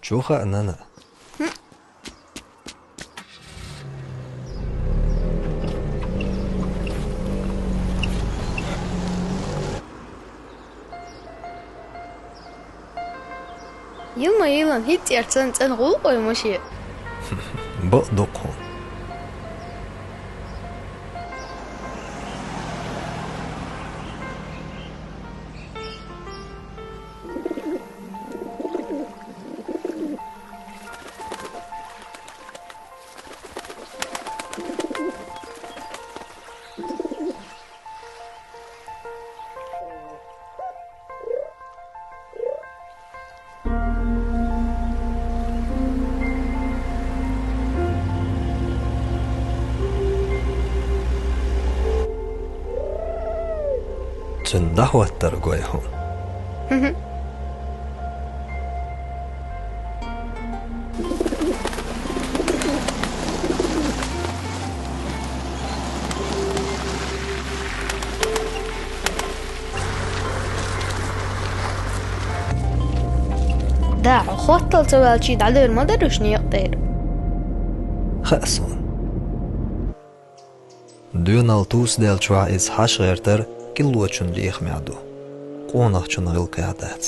شوخة أننا يما يلان هيت يرتن تنغول ويمشي بقدقهم تندحو الترقويهم داع خوتل توالشيد على المدر وشني يقدر خأسون دونال توس ديل شوائز حاش غيرتر كل وچن ليخ معدو قونخ چن غيل قيادات